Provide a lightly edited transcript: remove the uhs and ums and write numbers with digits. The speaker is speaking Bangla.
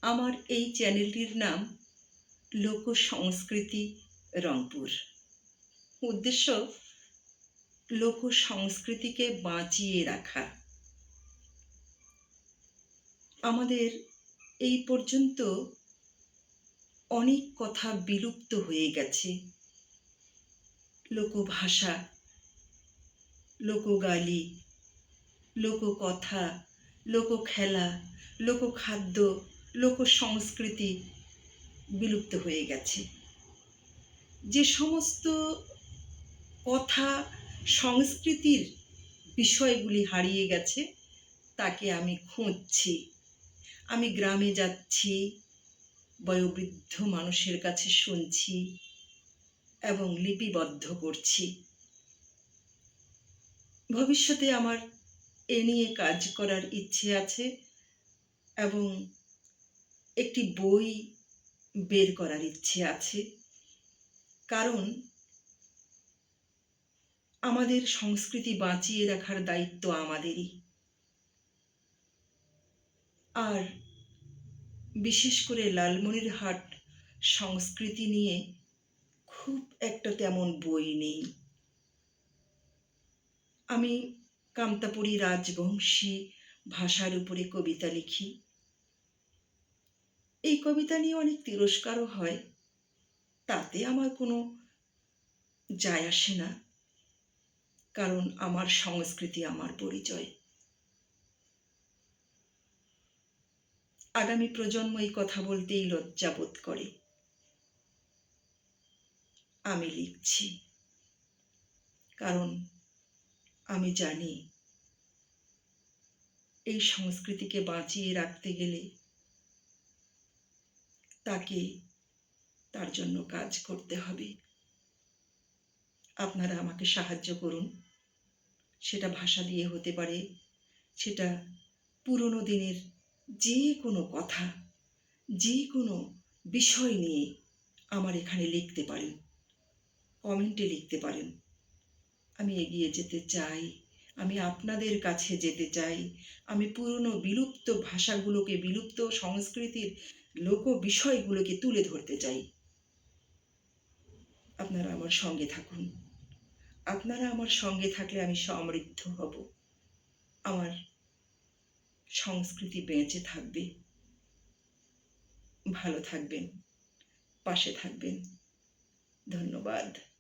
আমার এই চ্যানেলটির নাম লোক সংস্কৃতি রংপুর। উদ্দেশ্য লোক সংস্কৃতিকে বাঁচিয়ে রাখা। আমাদের এই পর্যন্ত অনেক কথা বিলুপ্ত হয়ে গেছে। লোকভাষা, লোকগালি, লোককথা, লোকখেলা, লোকখাদ্য, লোকসংস্কৃতি বিলুপ্ত হয়ে গেছে। যে সমস্ত কথা সংস্কৃতির বিষয়গুলি হারিয়ে গেছে তাকে আমি খুঁজছি। আমি গ্রামে যাচ্ছি, বয়োবৃদ্ধ মানুষের কাছে শুনছি এবং লিপিবদ্ধ করছি। ভবিষ্যতে আমার এ নিয়ে কাজ করার ইচ্ছে আছে এবং একটি বই বের করার ইচ্ছে আছে। কারণ আমাদের সংস্কৃতি বাঁচিয়ে রাখার দায়িত্ব আমাদেরই। আর বিশেষ করে লালমনিরহাট সংস্কৃতি নিয়ে খুব একটা তেমন বই নেই। আমি কামতাপুরী রাজবংশী ভাষার উপরে কবিতা লিখি। এই কবিতা নিয়ে অনেক তিরস্কারও হয়, তাতে আমার কোনো যায় আসে না, কারণ আমার সংস্কৃতি আমার পরিচয়। আগামী প্রজন্ম এই কথা বলতেই লজ্জাবোধ করে। আমি লিখছি, কারণ আমি জানি এই সংস্কৃতিকে বাঁচিয়ে রাখতে গেলে তাকে তার জন্য কাজ করতে হবে। আপনারা আমাকে সাহায্য করুন। সেটা ভাষা দিয়ে হতে পারে, সেটা পুরনো দিনের যে কোনো কথা, যে কোনো বিষয় নিয়ে আমার এখানে লিখতে পারেন, কমেন্টে লিখতে পারেন। আমি এগিয়ে যেতে চাই, আমি আপনাদের কাছে যেতে চাই। আমি পুরনো বিলুপ্ত ভাষাগুলোকে, বিলুপ্ত সংস্কৃতির লোক বিষয়গুলোকে তুলে ধরতে চাই। আপনারা আমার সঙ্গে থাকুন। আপনারা আমার সঙ্গে থাকলে আমি সমৃদ্ধ হব। আমার সংস্কৃতি বেঁচে থাকবে। ভালো থাকবেন, পাশে থাকবেন। ধন্যবাদ।